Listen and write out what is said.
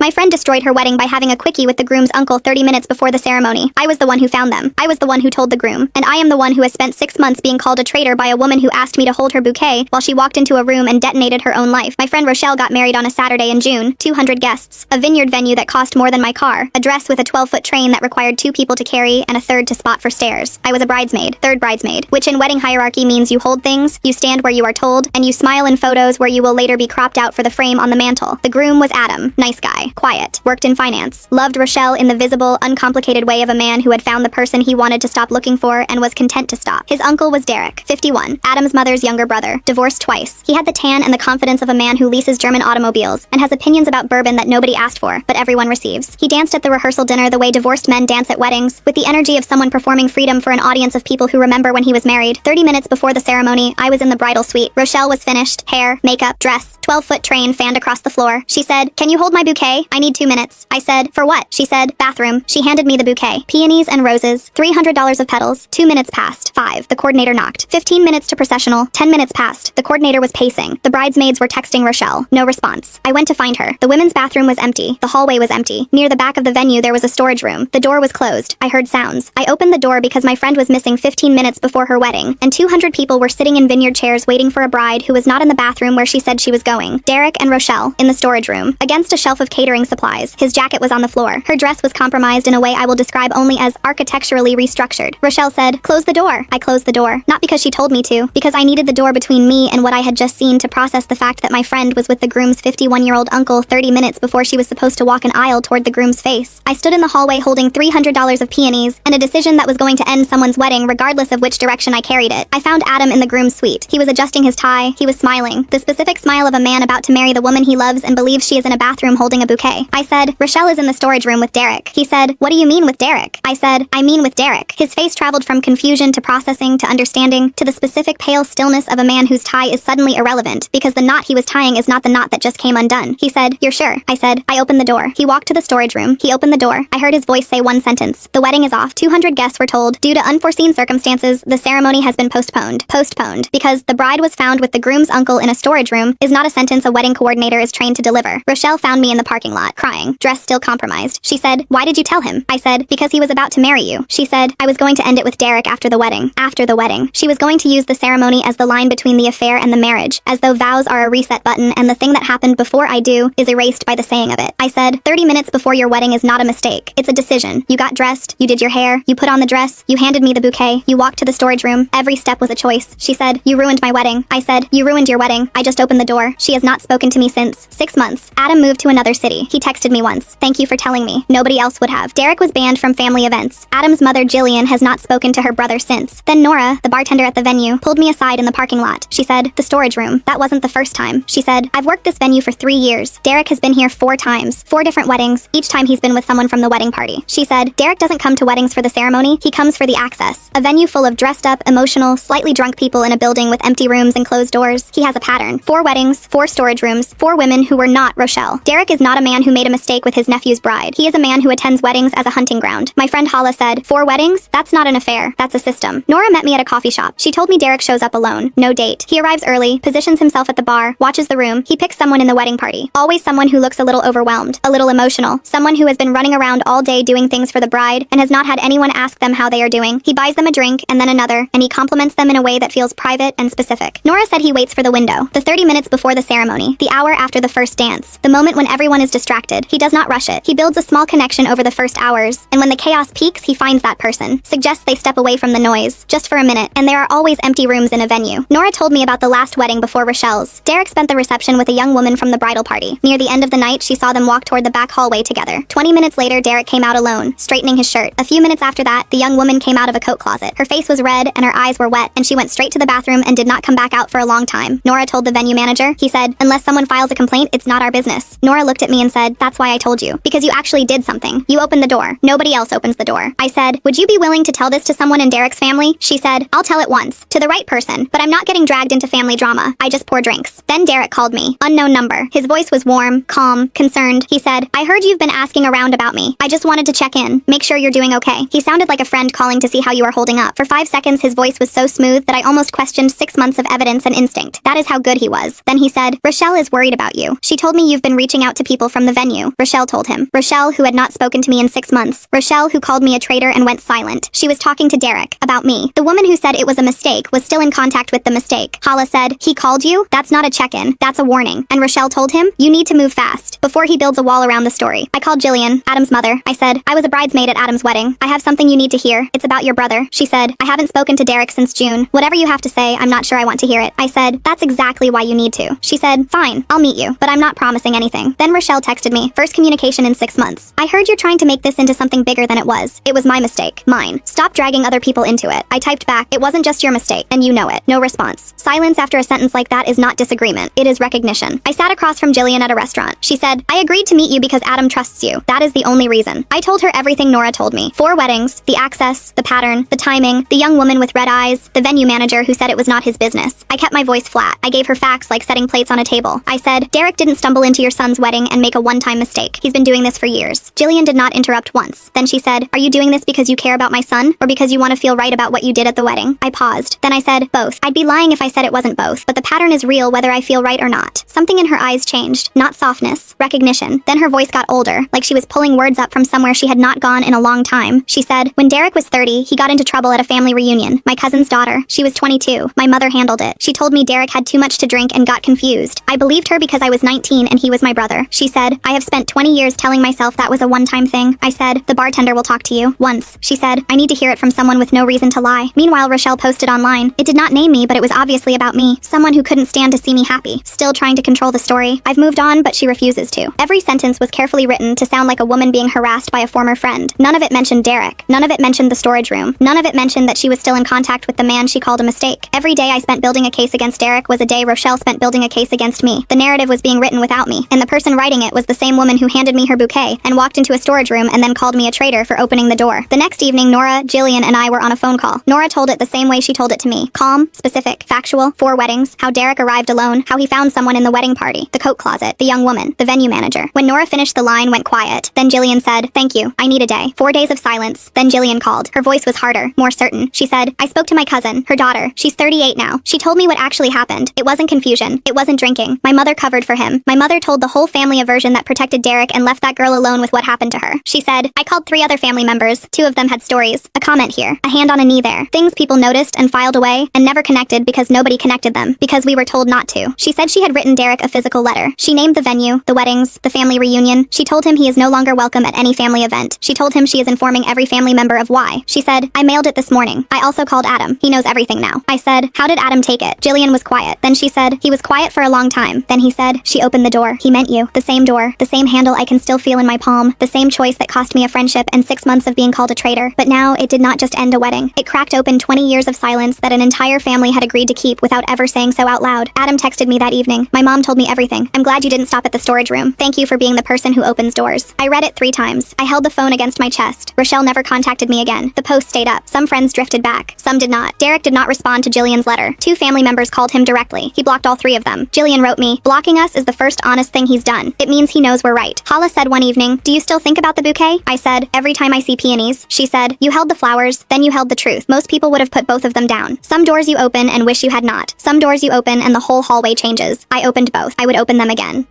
My friend destroyed her wedding by having a quickie with the groom's uncle 30 minutes before the ceremony. I was the one who found them. I was the one who told the groom. And I am the one who has spent 6 months being called a traitor by a woman who asked me to hold her bouquet while she walked into a room and detonated her own life. My friend Rochelle got married on a Saturday in June, 200 guests, a vineyard venue that cost more than my car, a dress with a 12-foot train that required 2 people to carry and a third to spot for stairs. I was a bridesmaid, third bridesmaid, which in wedding hierarchy means you hold things, you stand where you are told, and you smile in photos where you will later be cropped out for the frame on the mantle. The groom was Adam, nice guy, quiet, worked in finance, loved Rochelle in the visible, uncomplicated way of a man who had found the person he wanted to stop looking for and was content to stop. His uncle was Derek, 51, Adam's mother's younger brother, divorced twice. He had the tan and the confidence of a man who leases German automobiles and has opinions about bourbon that nobody asked for, but everyone receives. He danced at the rehearsal dinner the way divorced men dance at weddings, with the energy of someone performing freedom for an audience of people who remember when he was married. 30 minutes before the ceremony, I was in the bridal suite. Rochelle was finished, hair, makeup, dress, 12-foot train fanned across the floor. She said, "Can you hold my bouquet? I need 2 minutes." I said, "For what?" She said, "Bathroom." She handed me the bouquet. Peonies and roses, $300 of petals. 2 minutes passed. 5. The coordinator knocked. 15 minutes to processional. 10 minutes passed. The coordinator was pacing. The bridesmaids were texting Rochelle. No response. I went to find her. The women's bathroom was empty. The hallway was empty. Near the back of the venue there was a storage room. The door was closed. I heard sounds. I opened the door because my friend was missing 15 minutes before her wedding, and 200 people were sitting in vineyard chairs waiting for a bride who was not in the bathroom where she said she was going. Derek and Rochelle, in the storage room, against a shelf of catering supplies. His jacket was on the floor. Her dress was compromised in a way I will describe only as architecturally restructured. Rochelle said, "Close the door." I closed the door. Not because she told me to, because I needed the door between me and what I had just seen to process the fact that my friend was with the groom's 51-year-old uncle 30 minutes before she was supposed to walk an aisle toward the groom's face. I stood in the hallway holding $300 of peonies and a decision that was going to end someone's wedding regardless of which direction I carried it. I found Adam in the groom's suite. He was adjusting his tie. He was smiling. The specific smile of a man about to marry the woman he loves and believes she is in a bathroom holding a bouquet. I said, "Rochelle is in the storage room with Derek." He said, "What do you mean with Derek?" I said, "I mean with Derek." His face traveled from confusion to processing to understanding to the specific pale stillness of a man whose tie is suddenly irrelevant because the knot he was tying is not the knot that just came undone. He said, "You're sure?" I said, "I opened the door." He walked to the storage room. He opened the door. I heard his voice say one sentence. "The wedding is off." 200 guests were told, due to unforeseen circumstances, the ceremony has been postponed. Postponed. Because the bride was found with the groom's uncle in a storage room is not a sentence a wedding coordinator is trained to deliver. Rochelle found me in the parking lot, crying, dress still compromised. She said, "Why did you tell him?" I said, "Because he was about to marry you." She said, "I was going to end it with Derek after the wedding." After the wedding. She was going to use the ceremony as the line between the affair and the marriage, as though vows are a reset button and the thing that happened before I do is erased by the saying of it. I said, 30 minutes before your wedding is not a mistake. It's a decision. You got dressed, you did your hair, you put on the dress, you handed me the bouquet, you walked to the storage room. Every step was a choice. She said, "You ruined my wedding." I said, "You ruined your wedding." I just opened the door. She has not spoken to me since. 6 months. Adam moved to another city. He texted me once. "Thank you for telling me. Nobody else would have." Derek was banned from family events. Adam's mother, Jillian, has not spoken to her brother since. Then Nora, the bartender at the venue, pulled me aside in the parking lot. She said, "The storage room. That wasn't the first time." She said, "I've worked this venue for 3 years. Derek has been here 4 times. 4 different weddings. Each time he's been with someone from the wedding party." She said, "Derek doesn't come to weddings for the ceremony. He comes for the access. A venue full of dressed up, emotional, slightly drunk people in a building with empty rooms and closed doors. He has a pattern. 4 weddings, 4 storage rooms, 4 women who were not Rochelle. Derek is not a man who made a mistake with his nephew's bride. He is a man who attends weddings as a hunting ground." My friend Hala said, "4 weddings? That's not an affair. That's a system." Nora met me at a coffee shop. She told me Derek shows up alone. No date. He arrives early, positions himself at the bar, watches the room. He picks someone in the wedding party. Always someone who looks a little overwhelmed, a little emotional, someone who has been running around all day doing things for the bride and has not had anyone ask them how they are doing. He buys them a drink and then another, and he compliments them in a way that feels private and specific. Nora said he waits for the window, the 30 minutes before the ceremony, the hour after the first dance, the moment when everyone is distracted. He does not rush it. He builds a small connection over the first hours, and when the chaos peaks, he finds that person, suggests they step away from the noise, just for a minute, and there are always empty rooms in a venue. Nora told me about the last wedding before Rochelle's. Derek spent the reception with a young woman from the bridal party. Near the end of the night, she saw them walk toward the back hallway together. 20 minutes later, Derek came out alone, straightening his shirt. A few minutes after that, the young woman came out of a coat closet. Her face was red and her eyes were wet, and she went straight to the bathroom and did not come back out for a long time. Nora told the venue manager. He said, "Unless someone files a complaint, it's not our business." Nora looked at me and said, "That's why I told you. Because you actually did something. You opened the door. Nobody else opens the door." I said, "Would you be willing to tell this to someone in Derek's family?" She said, "I'll tell it once. To the right person. But I'm not getting dragged into family drama. I just pour drinks." Then Derek called me. Unknown number. His voice was warm, calm, concerned. He said, "I heard you've been asking around about me. I just wanted to check in. Make sure you're doing okay." He sounded like a friend calling to see how you are holding up. For 5 seconds, his voice was so smooth that I almost questioned 6 months of evidence and instinct. That is how good he was. Then he said, "Rochelle is worried about you. She told me you've been reaching out to people for from the venue. Rochelle told him. Rochelle, who had not spoken to me in 6 months. Rochelle, who called me a traitor and went silent. She was talking to Derek about me. The woman who said it was a mistake was still in contact with the mistake. Hala said, he called you? That's not a check-in. That's a warning. And Rochelle told him, you need to move fast before he builds a wall around the story. I called Jillian, Adam's mother. I said, I was a bridesmaid at Adam's wedding. I have something you need to hear. It's about your brother. She said, I haven't spoken to Derek since June. Whatever you have to say, I'm not sure I want to hear it. I said, that's exactly why you need to. She said, fine, I'll meet you, but I'm not promising anything. Then Rochelle texted me, first communication in 6 months. I heard you're trying to make this into something bigger than it was. It was my mistake. Mine. Stop dragging other people into it. I typed back, it wasn't just your mistake, and you know it. No response. Silence after a sentence like that is not disagreement. It is recognition. I sat across from Jillian at a restaurant. She said, I agreed to meet you because Adam trusts you. That is the only reason. I told her everything Nora told me. 4 weddings, the access, the pattern, the timing, the young woman with red eyes, the venue manager who said it was not his business. I kept my voice flat. I gave her facts like setting plates on a table. I said, Derek didn't stumble into your son's wedding and make a one-time mistake. He's been doing this for years. Jillian did not interrupt once. Then she said, are you doing this because you care about my son or because you want to feel right about what you did at the wedding? I paused. Then I said, both. I'd be lying if I said it wasn't both, but the pattern is real whether I feel right or not. Something in her eyes changed. Not softness, recognition. Then her voice got older, like she was pulling words up from somewhere she had not gone in a long time. She said, when Derek was 30, he got into trouble at a family reunion. My cousin's daughter. She was 22. My mother handled it. She told me Derek had too much to drink and got confused. I believed her because I was 19 and he was my brother. She said, I have spent 20 years telling myself that was a one-time thing. I said, the bartender will talk to you. Once. She said, I need to hear it from someone with no reason to lie. Meanwhile, Rochelle posted online. It did not name me, but it was obviously about me. Someone who couldn't stand to see me happy. Still trying to control the story. I've moved on, but she refuses to. Every sentence was carefully written to sound like a woman being harassed by a former friend. None of it mentioned Derek. None of it mentioned the storage room. None of it mentioned that she was still in contact with the man she called a mistake. Every day I spent building a case against Derek was a day Rochelle spent building a case against me. The narrative was being written without me, and the person writing it was the same woman who handed me her bouquet and walked into a storage room and then called me a traitor for opening the door. The next evening, Nora, Jillian, and I were on a phone call. Nora told it the same way she told it to me. Calm, specific, factual, 4 weddings, how Derek arrived alone, how he found someone in the wedding party, the coat closet, the young woman, the venue manager. When Nora finished, the line went quiet. Then Jillian said, thank you, I need a day. 4 days of silence. Then Jillian called. Her voice was harder, more certain. She said, I spoke to my cousin, her daughter. She's 38 now. She told me what actually happened. It wasn't confusion. It wasn't drinking. My mother covered for him. My mother told the whole family a version that protected Derek and left that girl alone with what happened to her. She said, I called 3 other family members. 2 of them had stories. A comment here. A hand on a knee there. Things people noticed and filed away and never connected because nobody connected them. Because we were told not to. She said she had written Derek a physical letter. She named the venue, the weddings, the family reunion. She told him he is no longer welcome at any family event. She told him she is informing every family member of why. She said, I mailed it this morning. I also called Adam. He knows everything now. I said, how did Adam take it? Jillian was quiet. Then she said, he was quiet for a long time. Then he said, she opened the door. He meant you. The same door. The same handle I can still feel in my palm. The same choice that cost me a friendship and 6 months of being called a traitor. But now, it did not just end a wedding. It cracked open 20 years of silence that an entire family had agreed to keep without ever saying so out loud. Adam texted me that evening. My mom told me everything. I'm glad you didn't stop at the storage room. Thank you for being the person who opens doors. I read it 3 times. I held the phone against my chest. Rochelle never contacted me again. The post stayed up. Some friends drifted back. Some did not. Derek did not respond to Jillian's letter. 2 family members called him directly. He blocked all 3 of them. Jillian wrote me, blocking us is the first honest thing he's done. It means he knows we're right. Hala said one evening, do you still think about the bouquet? I said, every time I see peonies. She said, you held the flowers, then you held the truth. Most people would have put both of them down. Some doors you open and wish you had not. Some doors you open and the whole hallway changes. I opened both. I would open them again.